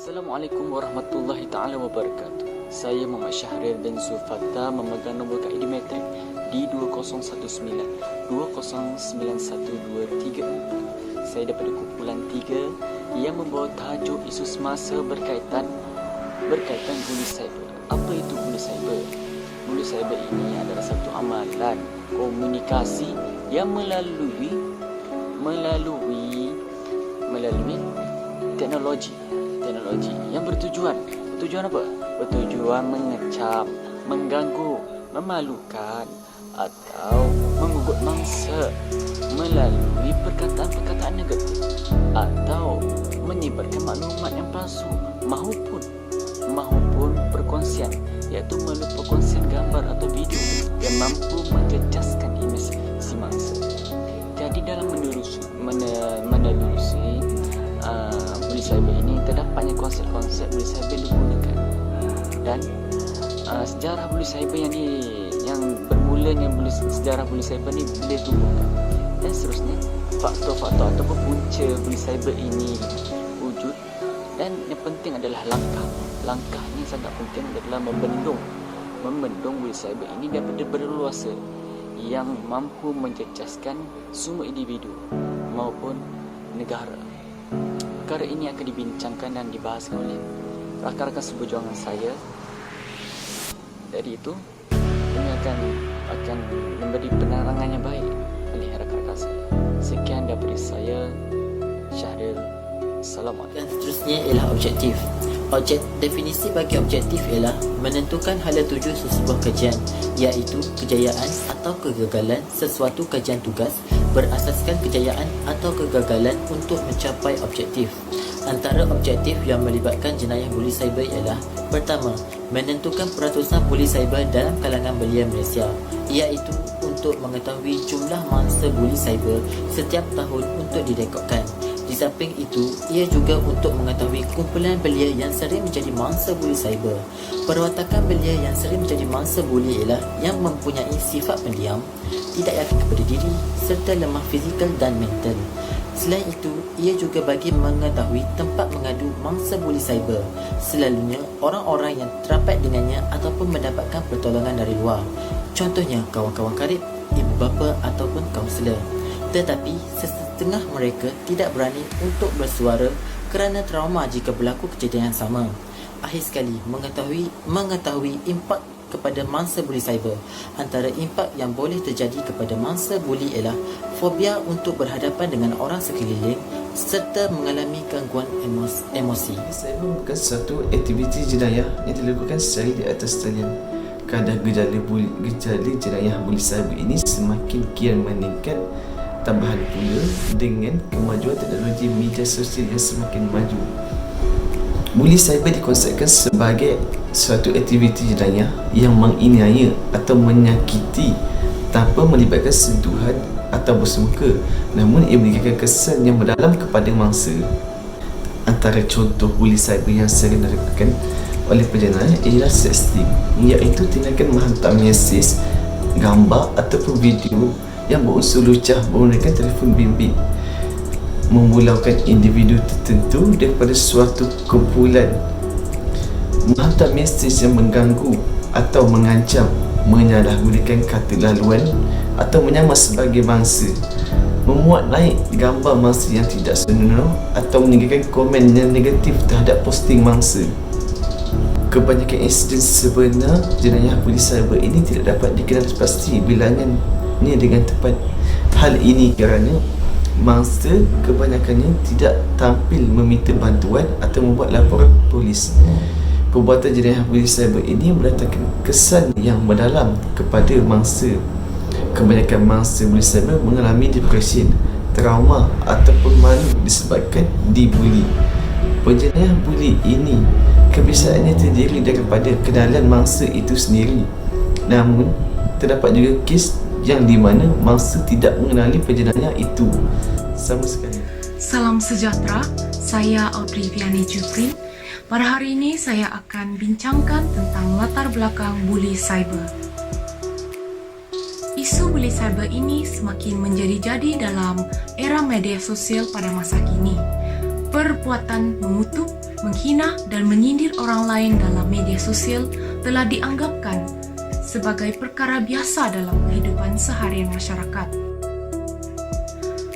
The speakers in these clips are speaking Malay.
Assalamualaikum warahmatullahi taala wabarakatuh. Saya Muhammad Syahrir bin Zulfatta memegang nombor kaedah metrik di 2009-19123. Saya daripada kumpulan 3 yang membawa tajuk isu semasa berkaitan bully cyber. Apa itu bully cyber? Bully cyber ini adalah satu amalan komunikasi yang melalui teknologi yang bertujuan apa? Bertujuan mengecam, mengganggu, memalukan atau menggugut mangsa melalui perkataan-perkataan negatif atau menyebarkan maklumat yang palsu maupun perkongsian, iaitu melalui perkongsian gambar atau video yang mampu mencecaskan imej si mangsa. Jadi dalam menelusuri bully cyber ini terdapatnya konsep-konsep bully cyber digunakan dan sejarah bully cyber yang bermulanya sejarah bully cyber ni boleh tumbuhkan dan seterusnya faktor-faktor ataupun punca bully cyber ini wujud. Dan yang penting adalah langkah ni sangat penting adalah membendung bully cyber ini daripada berluasa yang mampu mencecaskan semua individu maupun negara. Perkara ini akan dibincangkan dan dibahaskan oleh rakan-rakan seperjuangan saya. Dari itu, ini akan memberi penerangan yang baik oleh rakan-rakan saya. Sekian daripada saya, Syahril. Assalamualaikum. Dan seterusnya ialah objektif. Definisi bagi objektif ialah menentukan hala tuju sesebuah kajian, iaitu kejayaan atau kegagalan sesuatu kajian tugas berasaskan kejayaan atau kegagalan untuk mencapai objektif. Antara objektif yang melibatkan jenayah bully cyber ialah: pertama, menentukan peratusan bully cyber dalam kalangan belia Malaysia, iaitu untuk mengetahui jumlah mangsa bully cyber setiap tahun untuk direkodkan. Di samping itu, ia juga untuk mengetahui kumpulan belia yang sering menjadi mangsa bully cyber. Perwatakan belia yang sering menjadi mangsa bully ialah yang mempunyai sifat pendiam, tidak yakin kepada diri serta lemah fizikal dan mental. Selain itu, ia juga bagi mengetahui tempat mengadu mangsa bully cyber, selalunya orang-orang yang terapat dengannya ataupun mendapatkan pertolongan dari luar. Contohnya kawan-kawan karib, ibu bapa ataupun kaunselor. Tetapi setengah mereka tidak berani untuk bersuara kerana trauma jika berlaku kejadian yang sama. Akhir sekali, mengetahui impak kepada mangsa bully cyber. Antara impak yang boleh terjadi kepada mangsa bully ialah fobia untuk berhadapan dengan orang sekeliling serta mengalami gangguan emosi. Cyber bukan satu aktiviti jenayah yang dilakukan secara di atas talian. Kadar gejala jenayah bully cyber ini semakin kian meningkat, tambahan pula dengan kemajuan teknologi media sosial yang semakin maju. Bully cyber dikonsepkan sebagai suatu aktiviti jenayah yang menganiaya atau menyakiti tanpa melibatkan sentuhan atau bersemuka, namun ia memberikan kesan yang mendalam kepada mangsa. Antara contoh bully cyber yang sering dilakukan oleh penjenayah ialah sexting, iaitu tindakan menghantar mesej, gambar ataupun video yang berunsur lucah menggunakan telefon bimbit, memulaukan individu tertentu daripada suatu kumpulan, menghantar mesej yang mengganggu atau mengancam, menyalahgunakan kata laluan atau menyamar sebagai mangsa, memuat naik gambar mangsa yang tidak senonoh atau meninggalkan komen yang negatif terhadap posting mangsa. Kebanyakan insiden sebenar jenayah bully cyber ini tidak dapat dikenal pasti bilangannya dengan tepat. Hal ini kerana mangsa kebanyakannya tidak tampil meminta bantuan atau membuat laporan polis. Perbuatan jenayah bully cyber ini mendatangkan kesan yang mendalam kepada mangsa. Kebanyakan mangsa bully cyber mengalami depresi, trauma ataupun malu disebabkan dibuli. Penjenayah bully ini kebiasaannya terdiri daripada kenalan mangsa itu sendiri. Namun, terdapat juga kes yang di mana mangsa tidak mengenali penjenayah itu sama sekali. Salam sejahtera, saya Audrey Vianney Juprin. Pada hari ini saya akan bincangkan tentang latar belakang bully cyber. Isu bully cyber ini semakin menjadi-jadi dalam era media sosial pada masa kini. perbuatan mengutuk, menghina dan menyindir orang lain dalam media sosial telah dianggapkan sebagai perkara biasa dalam kehidupan seharian masyarakat.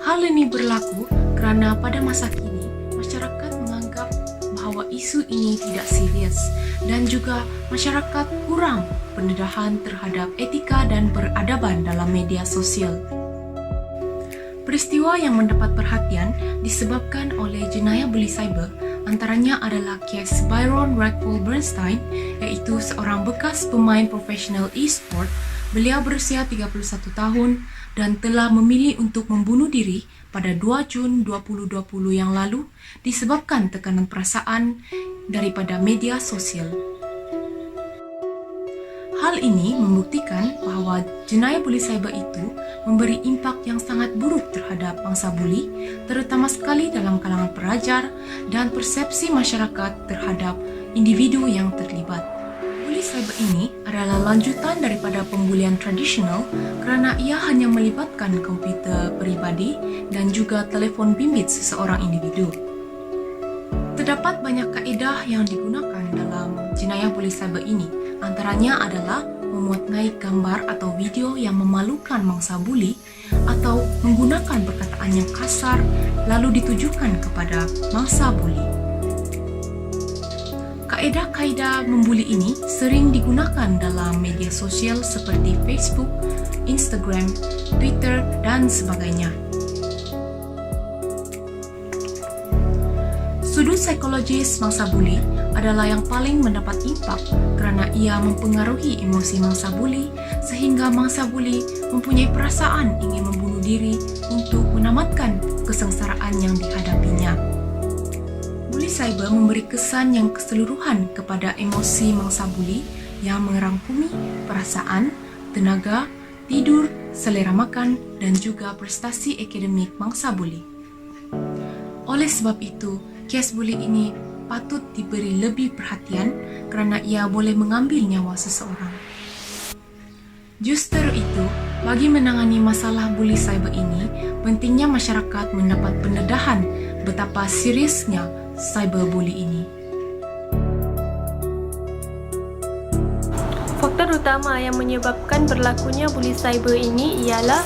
Hal ini berlaku kerana pada masa kini, masyarakat menganggap bahawa isu ini tidak serius dan juga masyarakat kurang pendedahan terhadap etika dan peradaban dalam media sosial. Peristiwa yang mendapat perhatian disebabkan oleh jenayah buli cyber, antaranya adalah kes Byron Rackford Bernstein, iaitu seorang bekas pemain profesional e-sport. Beliau berusia 31 tahun dan telah memilih untuk membunuh diri pada 2 Jun 2020 yang lalu disebabkan tekanan perasaan daripada media sosial. Hal ini membuktikan bahawa jenayah buli cyber itu memberi impak yang sangat buruk terhadap mangsa buli, terutama sekali dalam kalangan pelajar dan persepsi masyarakat terhadap individu yang terlibat. Buli cyber ini adalah lanjutan daripada pembulian tradisional kerana ia hanya melibatkan komputer peribadi dan juga telefon bimbit seseorang individu. Terdapat banyak kaedah yang digunakan dalam jenayah buli cyber ini. Antaranya adalah memuat naik gambar atau video yang memalukan mangsa buli atau menggunakan perkataan yang kasar lalu ditujukan kepada mangsa buli. Kaedah-kaedah membuli ini sering digunakan dalam media sosial seperti Facebook, Instagram, Twitter dan sebagainya. Sudut psikologis mangsa buli adalah yang paling mendapat impak kerana ia mempengaruhi emosi mangsa buli sehingga mangsa buli mempunyai perasaan ingin membunuh diri untuk menamatkan kesengsaraan yang dihadapinya. Buli cyber memberi kesan yang keseluruhan kepada emosi mangsa buli yang merangkumi perasaan, tenaga, tidur, selera makan dan juga prestasi akademik mangsa buli. Oleh sebab itu, kes buli ini patut diberi lebih perhatian kerana ia boleh mengambil nyawa seseorang. Justru itu, bagi menangani masalah buli cyber ini, pentingnya masyarakat mendapat pendedahan betapa seriusnya cyberbuli ini. Faktor utama yang menyebabkan berlakunya buli cyber ini ialah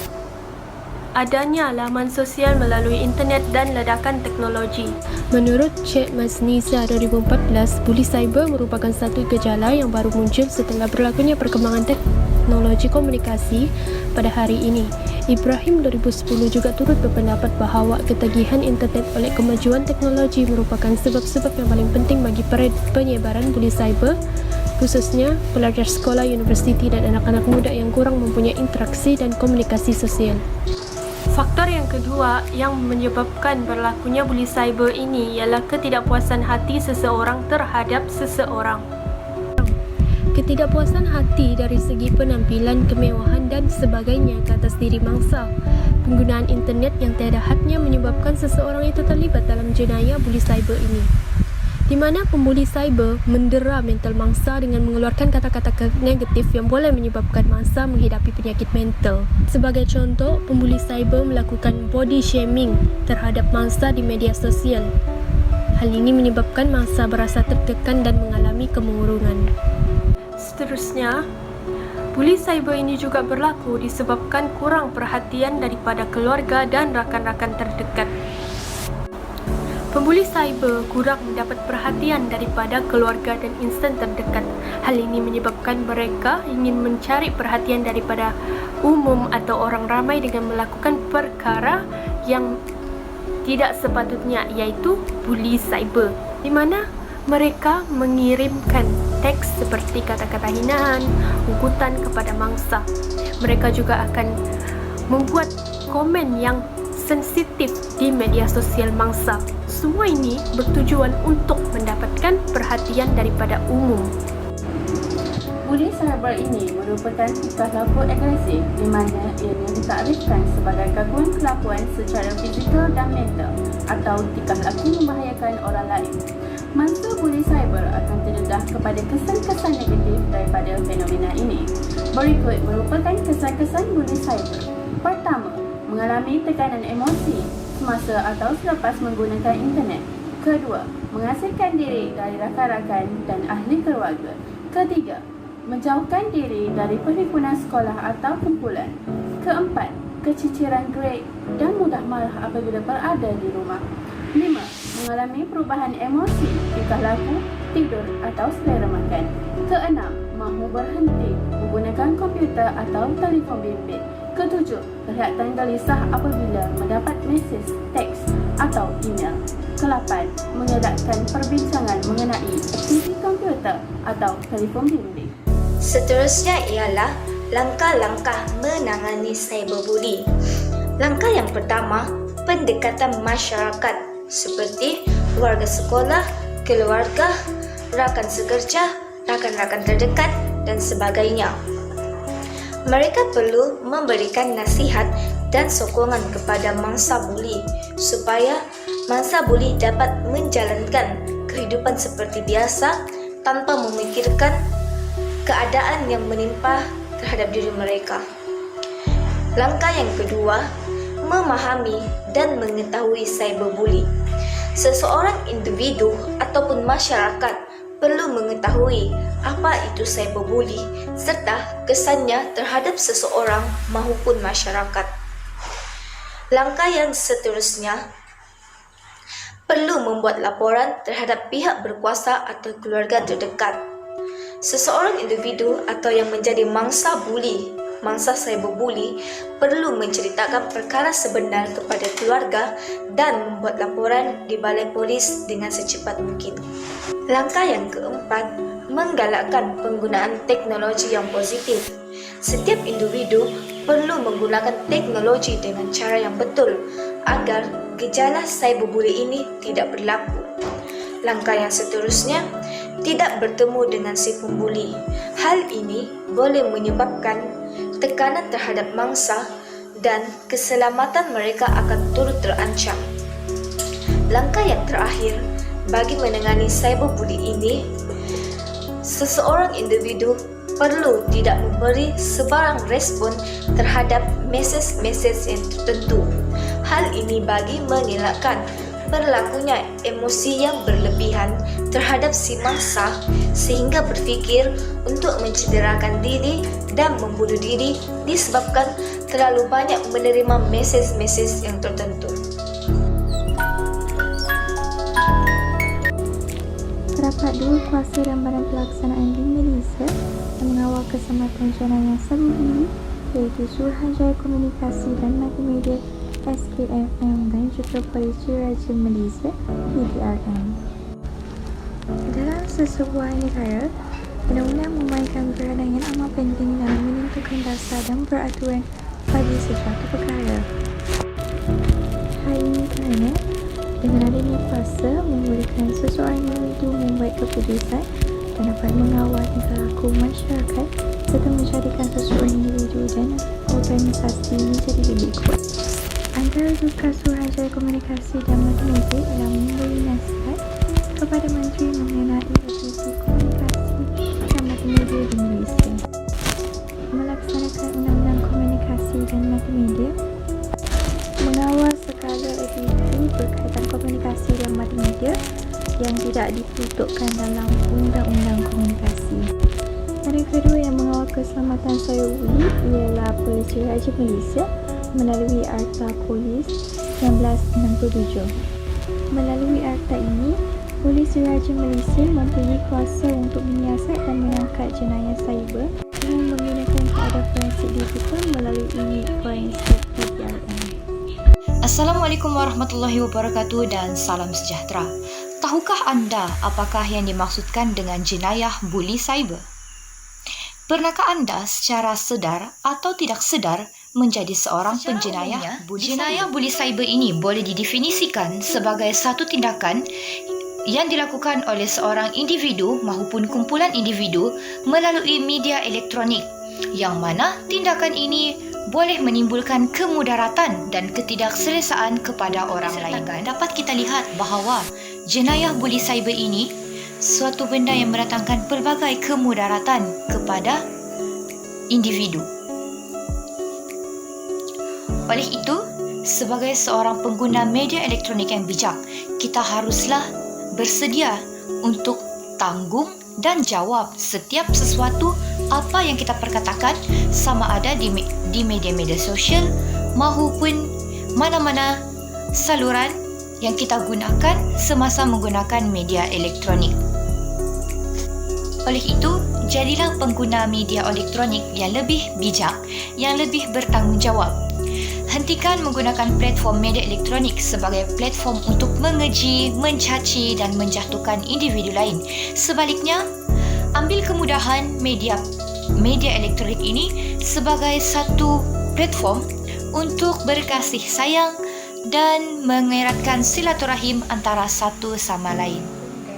adanya laman sosial melalui internet dan ledakan teknologi. Menurut Chet Masniza 2014, buli cyber merupakan satu gejala yang baru muncul setelah berlakunya perkembangan teknologi komunikasi pada hari ini. Ibrahim 2010 juga turut berpendapat bahawa ketagihan internet oleh kemajuan teknologi merupakan sebab-sebab yang paling penting bagi penyebaran buli cyber, khususnya pelajar sekolah, universiti dan anak-anak muda yang kurang mempunyai interaksi dan komunikasi sosial. Faktor yang kedua yang menyebabkan berlakunya buli cyber ini ialah ketidakpuasan hati seseorang terhadap seseorang. Ketidakpuasan hati dari segi penampilan, kemewahan dan sebagainya ke atas diri mangsa. Penggunaan internet yang tiada hadnya menyebabkan seseorang itu terlibat dalam jenayah buli cyber ini, di mana pembuli cyber mendera mental mangsa dengan mengeluarkan kata-kata negatif yang boleh menyebabkan mangsa menghadapi penyakit mental. Sebagai contoh, pembuli cyber melakukan body shaming terhadap mangsa di media sosial. Hal ini menyebabkan mangsa berasa tertekan dan mengalami kemurungan. Seterusnya, buli cyber ini juga berlaku disebabkan kurang perhatian daripada keluarga dan rakan-rakan terdekat. Pembuli cyber kurang mendapat perhatian daripada keluarga dan insan terdekat. Hal ini menyebabkan mereka ingin mencari perhatian daripada umum atau orang ramai dengan melakukan perkara yang tidak sepatutnya, iaitu buli cyber, di mana mereka mengirimkan teks seperti kata-kata hinaan, ugutan kepada mangsa. Mereka juga akan membuat komen yang sensitif di media sosial mangsa. Semua ini bertujuan untuk mendapatkan perhatian daripada umum. Buli cyber ini merupakan tingkah laku agresif di mana ianya ditakrifkan sebagai gangguan kelakuan secara fizikal dan mental atau tingkah laku membahayakan orang lain. Mangsa buli cyber akan terdedah kepada kesan-kesan negatif daripada fenomena ini. Berikut merupakan kesan-kesan buli cyber. Pertama, mengalami tekanan emosi. semasa atau selepas menggunakan internet. Kedua, mengasingkan diri dari rakan-rakan dan ahli keluarga. Ketiga, menjauhkan diri dari perhimpunan sekolah atau kumpulan. Keempat, keciciran grade dan mudah marah apabila berada di rumah. 5. Mengalami perubahan emosi, tingkah laku, tidur atau selera makan. Keenam, mahu berhenti menggunakan komputer atau telefon bimbit. Ketujuh, kelihatan gelisah apabila mendapat mesej, teks atau email. Kelapan, mengelakkan perbincangan mengenai aktiviti komputer atau telefon bimbit. Seterusnya ialah langkah-langkah menangani cyberbully. Langkah yang pertama, pendekatan masyarakat seperti warga sekolah, keluarga, rakan sekerja, rakan-rakan terdekat dan sebagainya. Mereka perlu memberikan nasihat dan sokongan kepada mangsa buli supaya mangsa buli dapat menjalankan kehidupan seperti biasa tanpa memikirkan keadaan yang menimpa terhadap diri mereka. Langkah yang kedua, memahami dan mengetahui cyberbully. Seseorang individu ataupun masyarakat perlu mengetahui apa itu cyberbully serta kesannya terhadap seseorang maupun masyarakat. Langkah yang seterusnya, perlu membuat laporan terhadap pihak berkuasa atau keluarga terdekat. Seseorang individu atau yang menjadi mangsa buli, mangsa cyberbully perlu menceritakan perkara sebenar kepada keluarga dan membuat laporan di balai polis dengan secepat mungkin. Langkah yang keempat, menggalakkan penggunaan teknologi yang positif. Setiap individu perlu menggunakan teknologi dengan cara yang betul agar gejala cyberbully ini tidak berlaku. Langkah yang seterusnya, tidak bertemu dengan si pembuli. Hal ini boleh menyebabkan tekanan terhadap mangsa dan keselamatan mereka akan turut terancam. Langkah yang terakhir, bagi menangani cyberbully ini, seseorang individu perlu tidak memberi sebarang respon terhadap mesej-mesej yang tertentu. Hal ini bagi mengelakkan berlakunya emosi yang berlebihan terhadap si mangsa sehingga berfikir untuk mencederakan diri dan membunuh diri disebabkan terlalu banyak menerima mesej-mesej yang tertentu. Terdapat dua kuasa dan badan pelaksanaan di Malaysia yang mengawal keselamatan jenayah cyberbully, iaitu Suruhanjaya Komunikasi dan Multimedia SKFM dan juga Polis Diraja Malaysia PDRM. Dalam sesebuah negara, undang-undang memainkan peranan yang amat penting dalam menentukan dasar dan peraturan bagi sesuatu perkara. Hal ini kerana dengan adanya kuasa membolehkan seseorang individu membuat keputusan dan dapat mengawal tingkah laku masyarakat serta menjadikan seseorang individu dan organisasi menjadi lebih kuat. Antara tugas Suruhanjaya Komunikasi dan Multimedia ialah memberi nasihat kepada Menteri mengenai aktiviti komunikasi dan multimedia di Malaysia. Melaksanakan Undang-Undang Komunikasi dan Multimedia, mengawal segala aktiviti berkaitan komunikasi dan multimedia yang tidak diperuntukkan dalam Undang-Undang Komunikasi. Yang kedua yang mengawal keselamatan cyberbully ialah Polis Diraja Malaysia melalui Akta Polis 1967. Melalui akta ini, Polis Diraja Malaysia mempunyai kuasa untuk menyiasat dan mengangkat jenayah cyber dengan menggunakan kaedah forensik digital melalui unit forensik PDRM. Assalamualaikum warahmatullahi wabarakatuh dan salam sejahtera. Tahukah anda apakah yang dimaksudkan dengan jenayah buli cyber? Pernahkah anda secara sedar atau tidak sedar menjadi seorang penjenayah buli cyber? Jenayah buli cyber ini boleh didefinisikan sebagai satu tindakan yang dilakukan oleh seorang individu maupun kumpulan individu melalui media elektronik yang mana tindakan ini boleh menimbulkan kemudaratan dan ketidakselesaan kepada orang lain. Dapat kita lihat bahawa jenayah buli cyber ini suatu benda yang mendatangkan pelbagai kemudaratan kepada individu. Oleh itu, sebagai seorang pengguna media elektronik yang bijak, kita haruslah bersedia untuk tanggung dan jawab setiap sesuatu apa yang kita perkatakan, sama ada di media-media sosial maupun mana-mana saluran yang kita gunakan semasa menggunakan media elektronik. Oleh itu, jadilah pengguna media elektronik yang lebih bijak, yang lebih bertanggungjawab. Hentikan menggunakan platform media elektronik sebagai platform untuk mengeji, mencaci dan menjatuhkan individu lain. Sebaliknya, ambil kemudahan media elektronik ini sebagai satu platform untuk berkasih sayang dan mengeratkan silaturahim antara satu sama lain.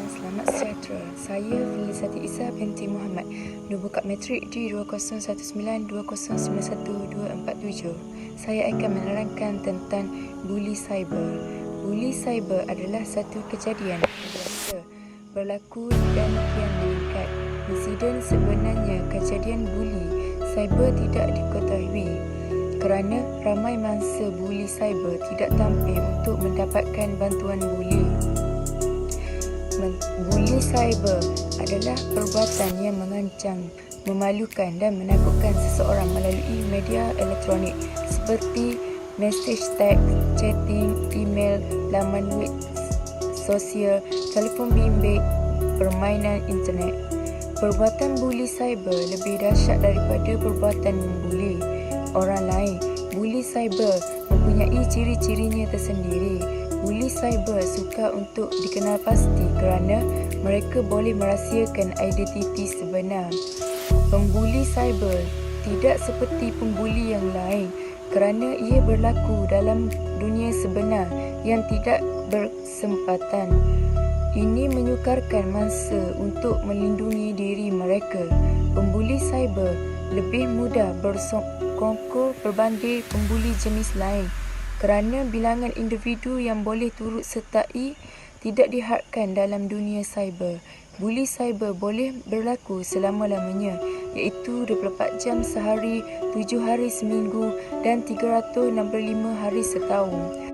Selamat sejahtera. Saya Filisati Isa binti Muhammad. Buka matrik di 2019-2091-247. Saya akan menerangkan tentang buli cyber. Buli cyber adalah satu kejadian biasa berlaku dan kian meningkat. Insiden sebenarnya kejadian buli cyber tidak diketahui kerana ramai mangsa buli cyber tidak tampil untuk mendapatkan bantuan buli. Buli cyber adalah perbuatan yang mengancam, memalukan dan menakutkan seseorang melalui media elektronik seperti message teks, chatting, email, laman web sosial, telefon bimbit, permainan internet. Perbuatan buli cyber lebih dahsyat daripada perbuatan membuli orang lain. Buli cyber mempunyai ciri-cirinya tersendiri. Buli cyber suka untuk dikenal pasti kerana mereka boleh merahsiakan identiti sebenar. Pembuli cyber tidak seperti pembuli yang lain kerana ia berlaku dalam dunia sebenar yang tidak bersempatan. Ini menyukarkan masa untuk melindungi diri mereka. Pembuli cyber lebih mudah bersekongkol berbanding pembuli jenis lain kerana bilangan individu yang boleh turut sertai tidak dihadkan dalam dunia cyber. Buli cyber boleh berlaku selama-lamanya, iaitu 24 jam sehari, 7 hari seminggu dan 365 hari setahun.